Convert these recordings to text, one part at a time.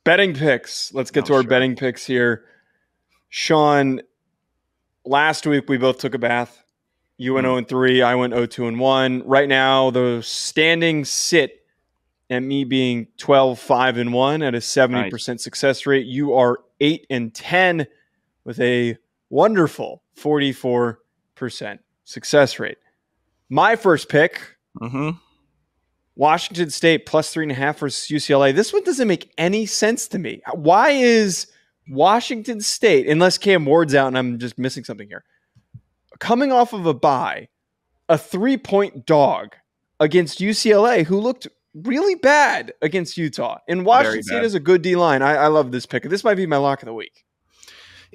Betting picks. Let's get to our betting picks here. Sean, last week we both took a bath. You went 0-3. I went 0-2-1. Right now, the standings sit at me being 12-5-1 at a 70% success rate. You are 8-10 with a wonderful 44% success rate. My first pick, Washington State plus 3.5 versus UCLA. This one doesn't make any sense to me. Why is Washington State, unless Cam Ward's out and I'm just missing something here, coming off of a bye, a 3-point dog against UCLA, who looked really bad against Utah? And Washington State has a good D-line. I love this pick. This might be my lock of the week.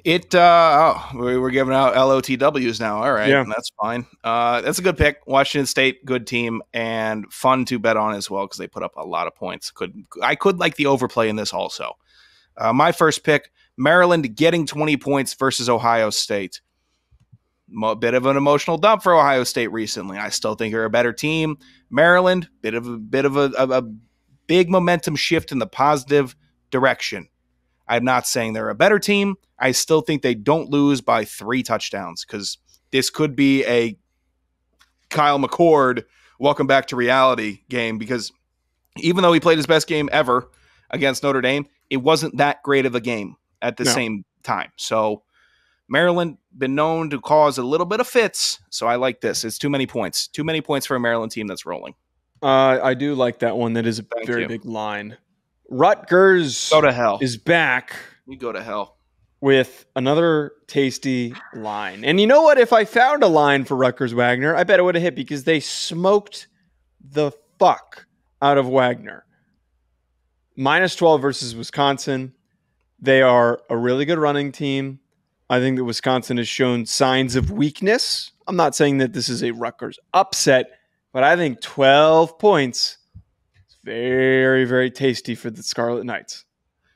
We're giving out LOTWs now. All right. Yeah. That's fine. That's a good pick. Washington State, good team, and fun to bet on as well because they put up a lot of points. I could like the overplay in this also. My first pick, Maryland getting 20 points versus Ohio State. A bit of an emotional dump for Ohio State recently. I still think they're a better team. Maryland, bit of a big momentum shift in the positive direction. I'm not saying they're a better team. I still think they don't lose by 3 touchdowns because this could be a Kyle McCord welcome back to reality game, because even though he played his best game ever against Notre Dame, it wasn't that great of a game at the same time. So Maryland been known to cause a little bit of fits, so I like this. It's too many points. Too many points for a Maryland team that's rolling. I do like that one. That is a very big line. Rutgers go to hell. Is back. You go to hell. With another tasty line. And you know what? If I found a line for Rutgers Wagner, I bet it would have hit because they smoked the fuck out of Wagner. -12 versus Wisconsin. They are a really good running team. I think that Wisconsin has shown signs of weakness. I'm not saying that this is a Rutgers upset, but I think 12 points is very, very tasty for the Scarlet Knights.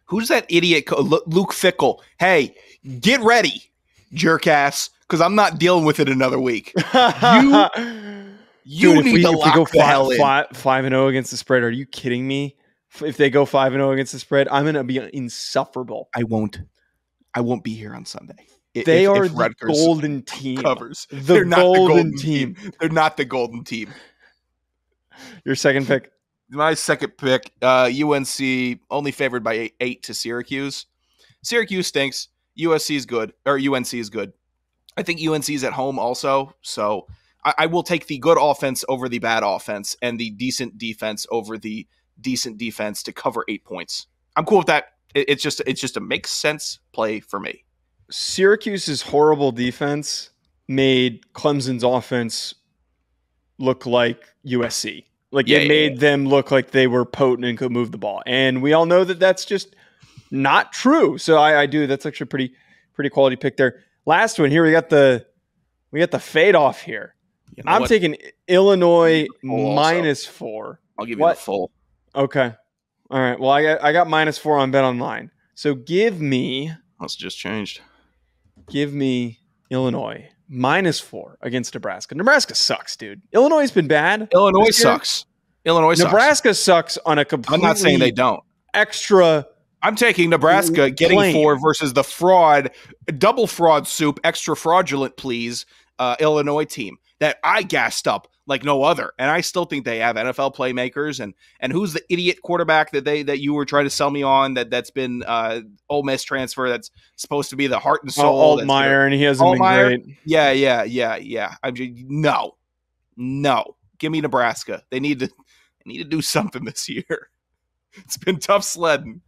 Who's that idiot? Luke Fickell. Hey, get ready, jerk ass, because I'm not dealing with it another week. You Dude, need to lock the hell in. 5-0 against the spread. Are you kidding me? If they go 5-0 against the spread, I'm going to be insufferable. I won't be here on Sunday. They are the golden team. Covers. They're not the golden team. They're not the golden team. Your second pick? My second pick, UNC, only favored by 8 to Syracuse. Syracuse stinks. USC is good, or UNC is good. I think UNC is at home also, so I will take the good offense over the bad offense and the decent defense over the decent defense to cover 8 points. I'm cool with that. It's just a makes sense play for me. Syracuse's horrible defense made Clemson's offense look like USC. It made them look like they were potent and could move the ball. And we all know that that's just not true. So I do. That's actually a pretty quality pick there. Last one here, we got the fade off here. You know I'm taking Illinois -4. I'll give you the full. Okay. All right. Well, I got -4 on BetOnline. So give me. That's just changed. Give me Illinois -4 against Nebraska. Nebraska sucks, dude. Illinois has been bad. Illinois sucks. Nebraska sucks on a completely. I'm not saying they don't. Extra. I'm taking Nebraska getting 4 versus the fraud, double fraud soup, extra fraudulent, please, Illinois team that I gassed up like no other. And I still think they have NFL playmakers. And who's the idiot quarterback that you were trying to sell me on that's been Ole Miss transfer that's supposed to be the heart and soul? Altmaier, and he hasn't been great. Yeah. I'm just, no. Give me Nebraska. They need to do something this year. It's been tough sledding.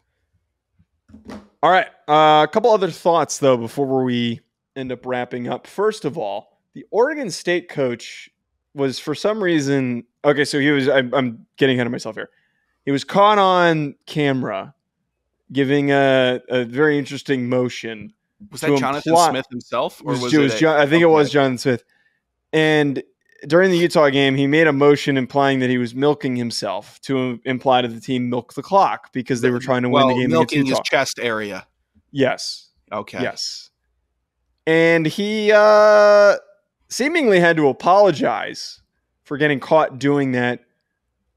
All right. A couple other thoughts, though, before we end up wrapping up. First of all, the Oregon State coach was, for some reason, okay, so he was, I'm getting ahead of myself here. He was caught on camera giving a very interesting motion. Was that Jonathan Smith himself? Or was it I think it was Jonathan Smith. And during the Utah game, he made a motion implying that he was milking himself to imply to the team milk the clock because they were trying to win the game against Utah. Milking his chest area. Yes. Okay. Yes. And he seemingly had to apologize for getting caught doing that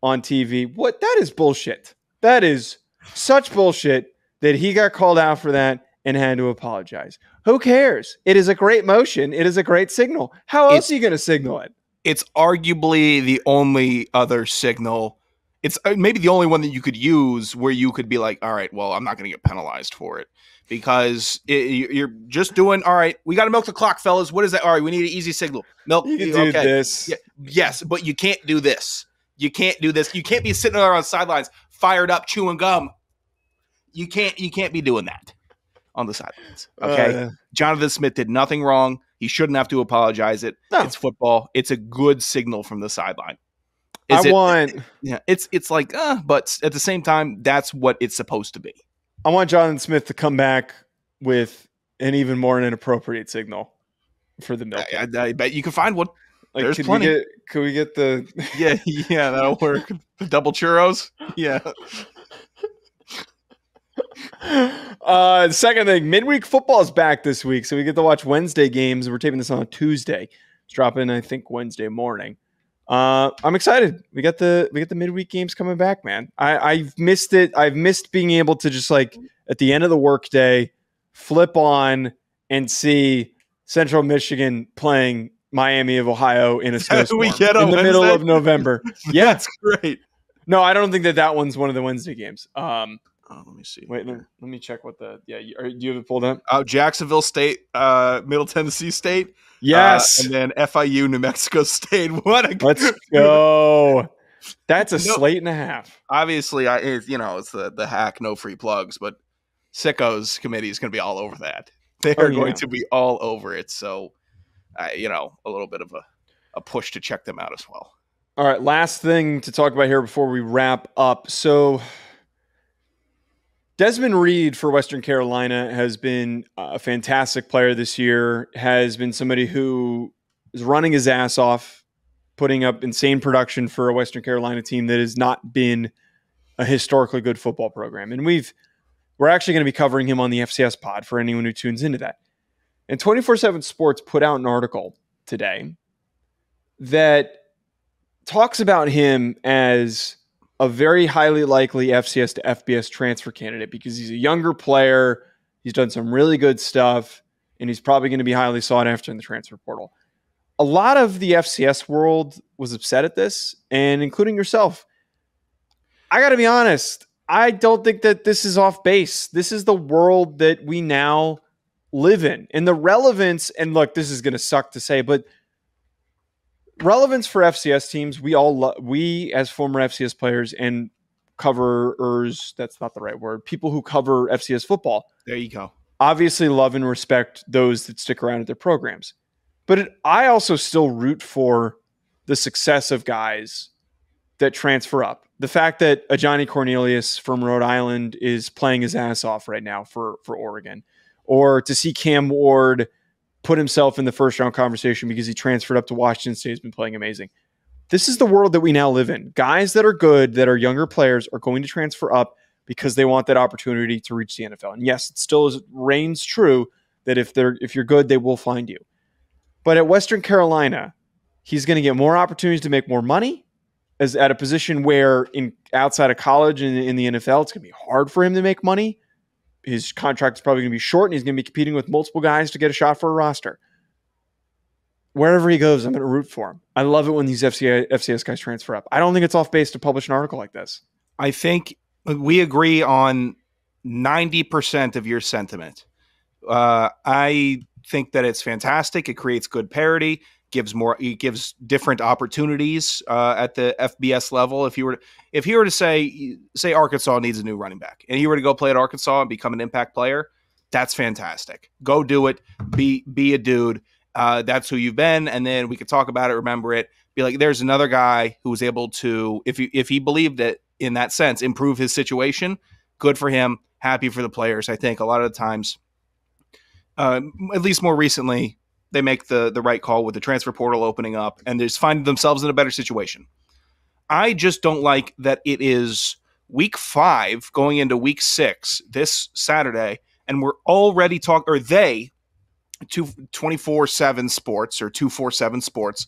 on TV. That is bullshit. That is such bullshit. that he got called out for that and had to apologize. Who cares? It is a great motion. It is a great signal. How else are you going to signal it? It's arguably the only other signal. It's maybe the only one that you could use where you could be like, all right, well, I'm not going to get penalized for it because you're just doing, all right, we got to milk the clock, fellas. What is that? All right, we need an easy signal. Milk. You can do this. Yeah, yes, but you can't do this. You can't do this. You can't be sitting there on the sidelines, fired up, chewing gum. You can't be doing that on the sidelines. Okay. Jonathan Smith did nothing wrong. He shouldn't have to apologize. No. It's football. It's a good signal from the sideline. It's like, but at the same time, that's what it's supposed to be. I want Jonathan Smith to come back with an even more inappropriate signal for the milk. I bet you can find one. Like, there's plenty. Could we get the yeah, that'll work. The double churros. Yeah. Second thing, midweek football is back this week, so we get to watch Wednesday games. We're taping this on a Tuesday. It's dropping, I think, Wednesday morning. I'm excited. We got the midweek games coming back, man. I've missed it. I've missed being able to just like at the end of the workday, flip on and see Central Michigan playing Miami of Ohio in a snowstorm we get in the Wednesday? Middle of November. Yeah, that's great. No, I don't think that one's one of the Wednesday games. Let me see. Wait, let me check what the do you have it pulled up? Jacksonville State, Middle Tennessee State. Yes. And then FIU, New Mexico State. Let's go. That's a slate and a half. Obviously, it's the hack, no free plugs, but Sickos committee is going to be all over that. They are going to be all over it. So, a little bit of a push to check them out as well. All right. Last thing to talk about here before we wrap up. So, Desmond Reed for Western Carolina has been a fantastic player this year, has been somebody who is running his ass off, putting up insane production for a Western Carolina team that has not been a historically good football program. And we're actually going to be covering him on the FCS pod for anyone who tunes into that. And 24/7 Sports put out an article today that talks about him as a very highly likely FCS to FBS transfer candidate because he's a younger player. He's done some really good stuff, and he's probably going to be highly sought after in the transfer portal. A lot of the FCS world was upset at this, and including yourself. I got to be honest. I don't think that this is off base. This is the world that we now live in. And the relevance, and look, this is going to suck to say, but relevance for FCS teams, we as former FCS players and coverers, that's not the right word, people who cover FCS football. There you go. Obviously love and respect those that stick around at their programs. But I also still root for the success of guys that transfer up. The fact that a Johnny Cornelius from Rhode Island is playing his ass off right now for Oregon, or to see Cam Ward put himself in the first round conversation because he transferred up to Washington State, has been playing amazing. This is the world that we now live in. Guys that are good, that are younger players, are going to transfer up because they want that opportunity to reach the NFL. And yes, it still reigns true that if you're good, they will find you. But at Western Carolina, he's going to get more opportunities to make more money as at a position where outside of college and in the NFL, it's going to be hard for him to make money. His contract is probably going to be short, and he's going to be competing with multiple guys to get a shot for a roster. Wherever he goes, I'm going to root for him. I love it when these FCS guys transfer up. I don't think it's off base to publish an article like this. I think we agree on 90% of your sentiment. I think that it's fantastic. It creates good parity. It gives different opportunities at the FBS level. If he were to say Arkansas needs a new running back, and he were to go play at Arkansas and become an impact player, that's fantastic. Go do it. Be a dude. That's who you've been, and then we could talk about it, remember it, be like, there's another guy who was able to, if he believed it in that sense, improve his situation. Good for him. Happy for the players. I think a lot of the times, at least more recently, they make the right call with the transfer portal opening up and they just find themselves in a better situation. I just don't like that it is week 5 going into week 6 this Saturday, and we're already talking, or they, 24/7 Sports or 247 Sports,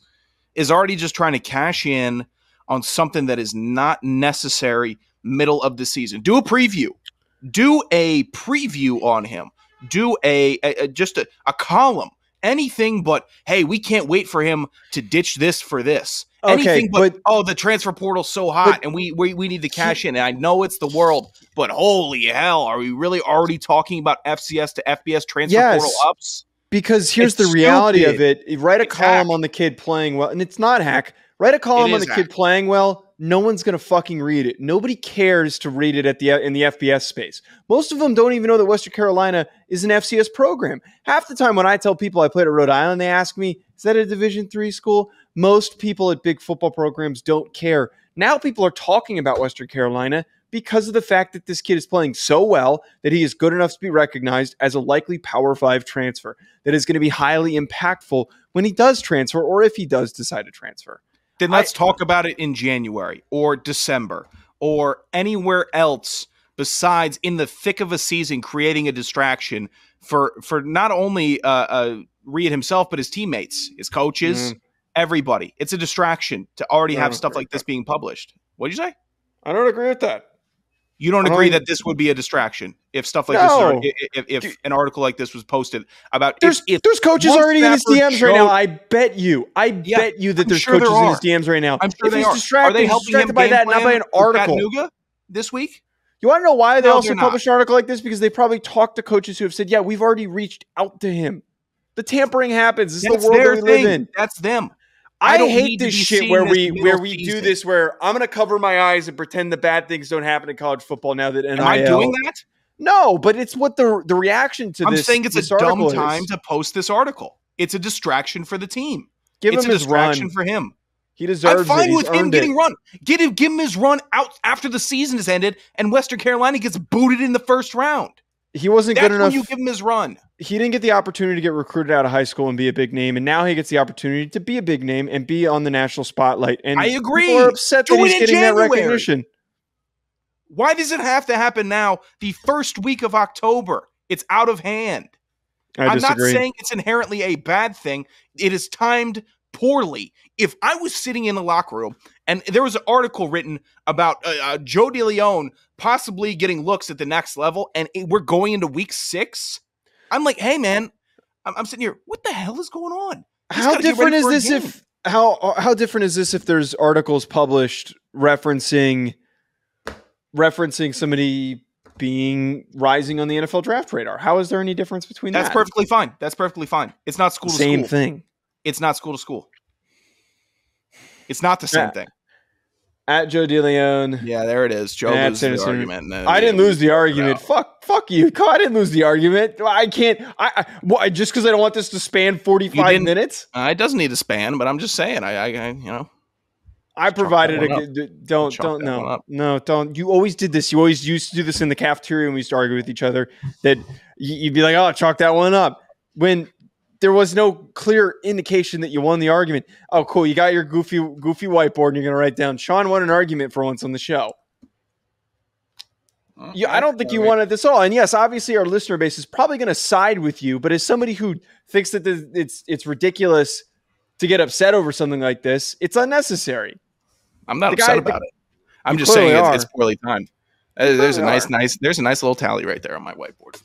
is already just trying to cash in on something that is not necessary middle of the season. Do a preview. Do a preview on him. Do just a column. Anything but, hey, we can't wait for him to ditch this for this. Okay, Anything but the transfer portal's so hot and we need to cash in. And I know it's the world, but holy hell, are we really already talking about FCS to FBS transfer portal ups? Because here's the reality of it. Write a column on the kid playing well, and it's not hack. Write a column on the kid playing well. No one's going to fucking read it. Nobody cares to read it in the FBS space. Most of them don't even know that Western Carolina is an FCS program. Half the time when I tell people I played at Rhode Island, they ask me, is that a Division III school? Most people at big football programs don't care. Now people are talking about Western Carolina because of the fact that this kid is playing so well that he is good enough to be recognized as a likely Power 5 transfer that is going to be highly impactful when he does transfer or if he does decide to transfer. Then let's talk about it in January or December or anywhere else besides in the thick of a season, creating a distraction for not only Reed himself, but his teammates, his coaches, everybody. It's a distraction to already have stuff like this being published. What'd you say? I don't agree with that. You don't agree that this would be a distraction if stuff like this, if an article like this was posted about? There's coaches already in his DMs right now. I bet you that there's coaches in his DMs right now. I'm sure they are. Are they helping him by that, not by an article? This week? You want to know why they also publish an article like this? Because they probably talked to coaches who have said, "Yeah, we've already reached out to him." The tampering happens. This is the world that we live in. That's them. I hate this shit where we do this, where I'm going to cover my eyes and pretend the bad things don't happen in college football now that NIL. Am I doing that? No, but it's what the reaction to this. I'm saying it's a dumb time to post this article. It's a distraction for the team. Give him his distraction run for him. He deserves it. I'm fine with him getting run. Give him his run out after the season has ended and Western Carolina gets booted in the first round. He wasn't good enough. That's when you give him his run. He didn't get the opportunity to get recruited out of high school and be a big name, and now he gets the opportunity to be a big name and be on the national spotlight. And I agree. People are upset that he's getting that recognition. Why does it have to happen now, the first week of October? It's out of hand. I'm not saying it's inherently a bad thing. It is timed poorly. If I was sitting in the locker room and there was an article written about Joe DeLeone possibly getting looks at the next level, and we're going into week 6, I'm like, hey man, I'm sitting here. What the hell is going on? How different is this if how different is this if there's articles published referencing somebody rising on the NFL draft radar? How is there any difference between that? That's perfectly fine. That's perfectly fine. It's not school to school. Same thing. It's not school to school. It's not the same thing. At Joe DeLeone. Yeah, there it is. Joe loses the argument. No, I didn't lose the argument. Fuck you. I didn't lose the argument. I can't. Just because I don't want this to span 45 minutes. It doesn't need to span, but I'm just saying. I provided don't. You always did this. You always used to do this in the cafeteria when we used to argue with each other. That you'd be like, "Oh, chalk that one up," when there was no clear indication that you won the argument. Oh, cool. You got your goofy whiteboard and you're going to write down, Sean won an argument for once on the show. I don't think you wanted this all. And yes, obviously our listener base is probably going to side with you, but as somebody who thinks that it's ridiculous to get upset over something like this, it's unnecessary. I'm not upset about it. I'm just saying it's poorly timed. There's a nice little tally right there on my whiteboard.